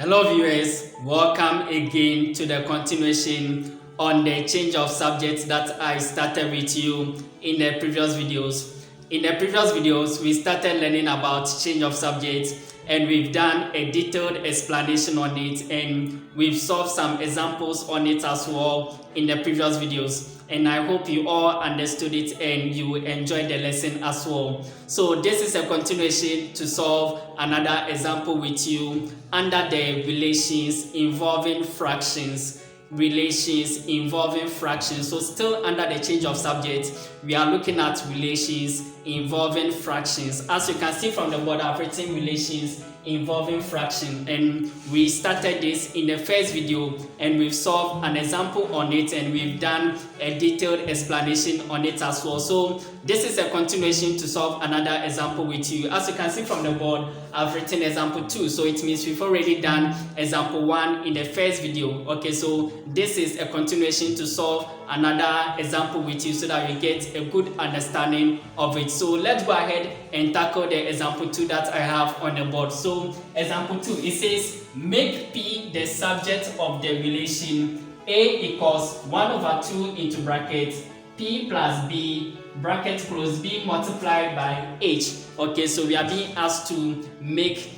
Hello viewers, welcome again to the continuation on the change of subjects that I started with you in the previous videos. In the previous videos, we started learning about change of subjects and we've done a detailed explanation on it and we've solved some examples on it as well in the previous videos. And I hope you all understood it and you enjoyed the lesson as well. So this is a continuation to solve another example with you under the relations involving fractions. So still under the change of subject, we are looking at relations involving fractions. As you can see from the board, I've written relations involving fraction, and we started this in the first video and we've solved an example on it and we've done a detailed explanation on it as well. So this is a continuation to solve another example with you. As you can see from the board, I've written example 2, so it means we've already done example 1 in the first video. Okay, so this is a continuation to solve another example with you so that you get a good understanding of it. So let's go ahead and tackle the example 2 that I have on the board. So example 2, it says make P the subject of the relation A equals 1 over 2 into bracket P plus B bracket close B multiplied by H. Okay, so we are being asked to make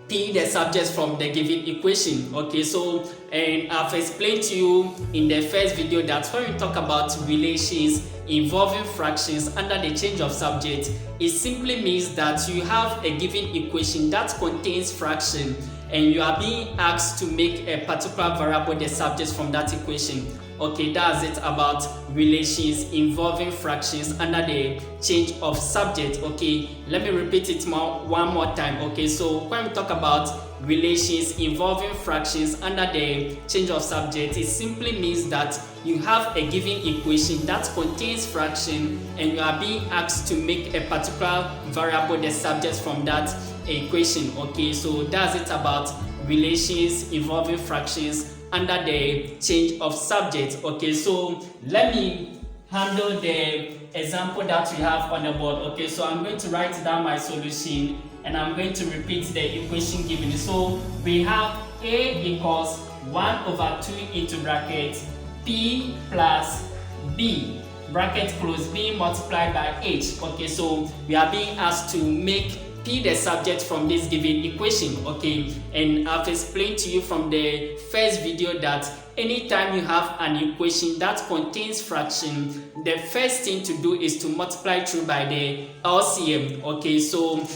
P the subject from the given equation. Okay, so and I've explained to you in the first video that when we talk about relations involving fractions under the change of subject, it simply means that you have a given equation that contains fraction and you are being asked to make a particular variable the subject from that equation. Okay, that's it about relations involving fractions under the change of subject. Okay, let me repeat it one more time. Okay, so when we talk about relations involving fractions under the change of subject, it simply means that you have a given equation that contains fraction and you are being asked to make a particular variable the subject from that equation. Okay, so that's it about relations involving fractions under the change of subject. Okay, so let me handle the example that we have on the board. Okay, so I'm going to write down my solution and I'm going to repeat the equation given. So we have A equals 1 over 2 into bracket P plus B bracket close B multiplied by H. Okay, so we are being asked to make P the subject from this given equation. Okay, and I've explained to you from the first video that anytime you have an equation that contains fraction, the first thing to do is to multiply through by the LCM. Okay, so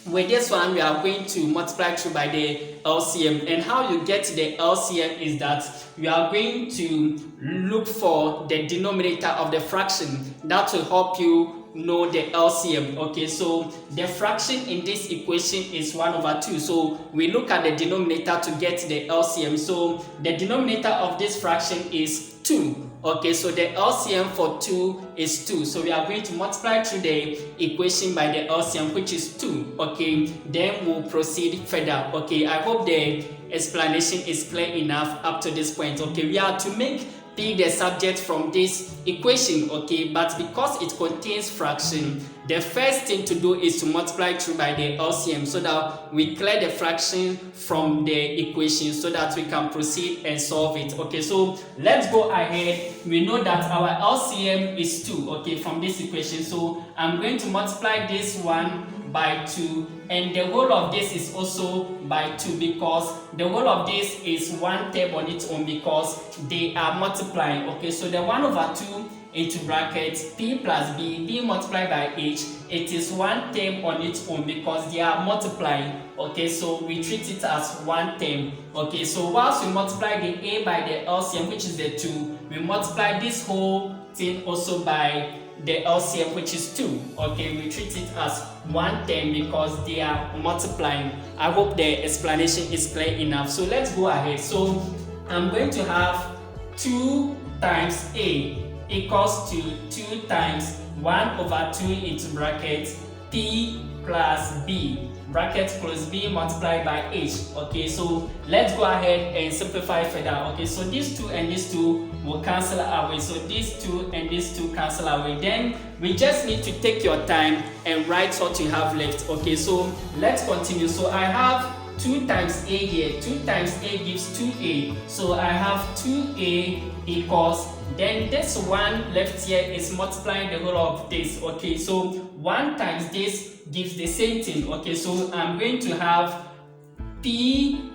with this one we are going to multiply through by the LCM, and how you get the LCM is that we are going to look for the denominator of the fraction. That will help you know the LCM. Okay, so the fraction in this equation is 1 over 2, so we look at the denominator to get the LCM. So the denominator of this fraction is 2. Okay, so the LCM for 2 is 2, so we are going to multiply through the equation by the LCM, which is 2. Okay, then we'll proceed further. Okay, I hope the explanation is clear enough up to this point. Okay, we are to make P the subject from this equation. Okay, but because it contains fraction, the first thing to do is to multiply through by the LCM so that we clear the fraction from the equation so that we can proceed and solve it. Okay, so let's go ahead. We know that our LCM is 2, okay, from this equation, so I'm going to multiply this one by 2 and the whole of this is also by 2 because the whole of this is one term on its own because they are multiplying. Okay, so the 1 over 2 into bracket P plus B multiplied by H, it is one term on its own because they are multiplying. Okay, so we treat it as one term. Okay, so whilst we multiply the A by the LCM, which is the 2, we multiply this whole thing also by the LCM, which is 2. Okay, we treat it as one term because they are multiplying. I hope the explanation is clear enough. So let's go ahead. So I'm going to have 2 times A equals to 2 times 1 over 2 into bracket P plus B bracket close B multiplied by H. Okay, so let's go ahead and simplify further. Okay, so these 2 and these 2 will cancel away. So these 2 and these 2 cancel away. Then we just need to take your time and write what you have left. Okay, so let's continue. So I have 2 times a here, 2 times a gives 2a, so I have 2a equals, then this 1 left here is multiplying the whole of this, okay, so 1 times this gives the same thing, okay, so I'm going to have p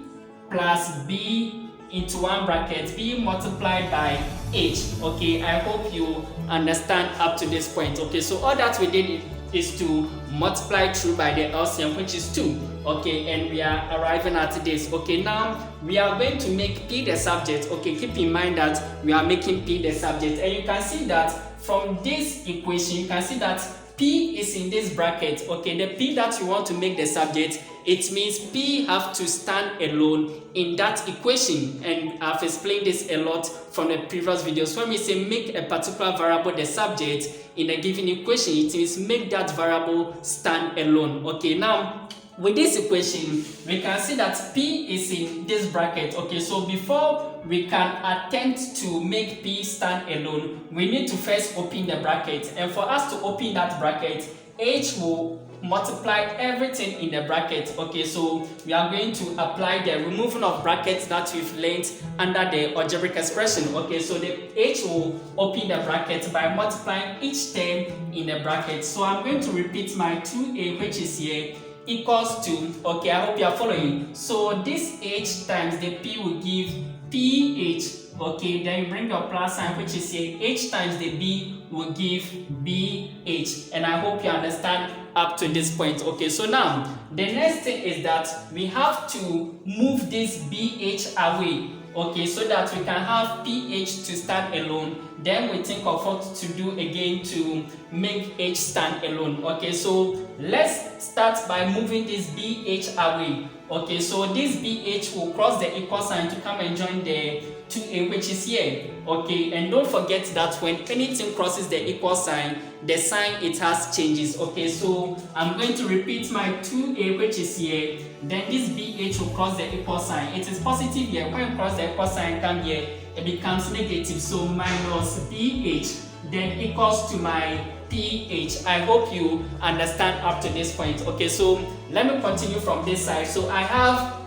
plus b into one bracket, b multiplied by h, okay, I hope you understand up to this point, okay, so all that we did is to multiply through by the LCM, which is 2, okay, and we are arriving at this, okay, now we are going to make p the subject, okay, keep in mind that we are making p the subject, and you can see that from this equation, you can see that p is in this bracket, okay, the p that you want to make the subject, it means p have to stand alone in that equation, and I've explained this a lot from the previous videos. When we say make a particular variable the subject in a given equation, it means make that variable stand alone, okay. Now with this equation, we can see that p is in this bracket, okay, so before we can attempt to make p stand alone, we need to first open the bracket, and for us to open that bracket, h will multiply everything in the bracket, okay, so we are going to apply the removal of brackets that we've learned under the algebraic expression, okay, so the h will open the bracket by multiplying each term in the bracket, so I'm going to repeat my 2a, which is here, equals to, okay, I hope you are following, so this h times the p will give ph, okay, then you bring your plus sign, which is here, h times the b will give bh, and I hope you understand up to this point, okay. So now the next thing is that we have to move this bh away, okay, so that we can have ph to stand alone, then we think of what to do again to make h stand alone, okay. So let's start by moving this bh away, okay, so this bh will cross the equal sign to come and join the 2a, which is here, okay, and don't forget that when anything crosses the equal sign, the sign it has changes, okay. So I'm going to repeat my 2a, which is here, then this bh will cross the equal sign, it is positive here, when you cross the equal sign come here, it becomes negative, so minus bh, then equals to my ph. I hope you understand up to this point, okay. So let me continue from this side, so I have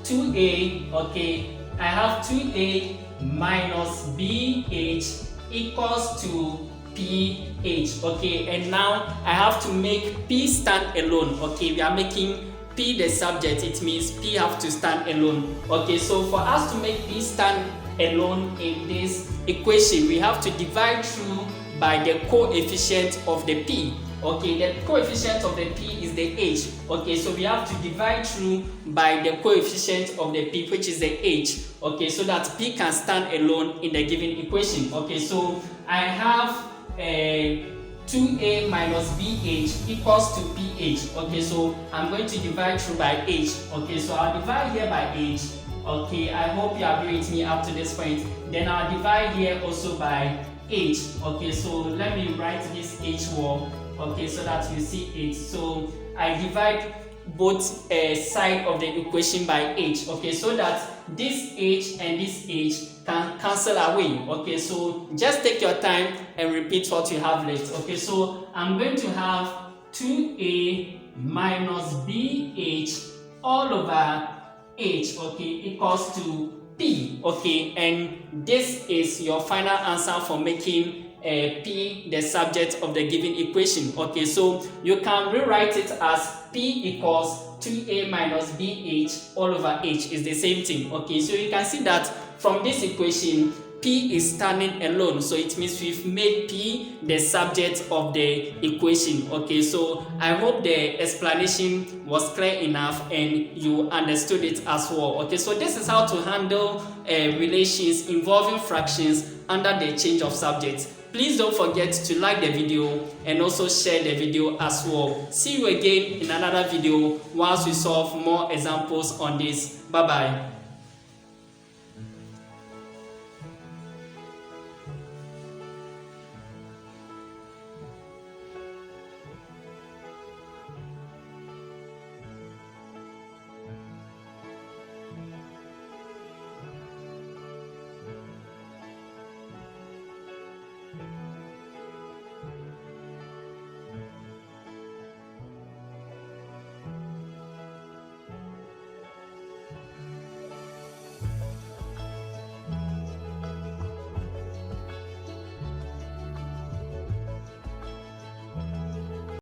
2a, okay, I have 2a minus bh equals to ph, okay, and now I have to make p stand alone, okay, we are making p the subject, it means p have to stand alone, okay. So for us to make p stand alone in this equation, we have to divide through by the coefficient of the p, okay, the coefficient of the p is the h, okay, so we have to divide through by the coefficient of the p, which is the h, okay, so that p can stand alone in the given equation, okay. So I have 2a minus bh equals to ph, okay, so I'm going to divide through by h, okay, so I'll divide here by h, okay, I hope you agree with me up to this point, then I'll divide here also by h, okay, so let me write this h wall, okay, so that you see it, so I divide both side of the equation by h, okay, so that this h and this h can cancel away, okay, so just take your time and repeat what you have left, okay. So I'm going to have 2a minus bh all over h, okay, equals to p, okay, and this is your final answer for making p the subject of the given equation, okay. So you can rewrite it as p equals 2a minus bh all over h is the same thing, okay. So you can see that from this equation p is standing alone, so it means we've made p the subject of the equation, okay. So I hope the explanation was clear enough and you understood it as well, okay. So this is how to handle relations involving fractions under the change of subject. Please don't forget to like the video and also share the video as well. See you again in another video once we solve more examples on this. Bye bye.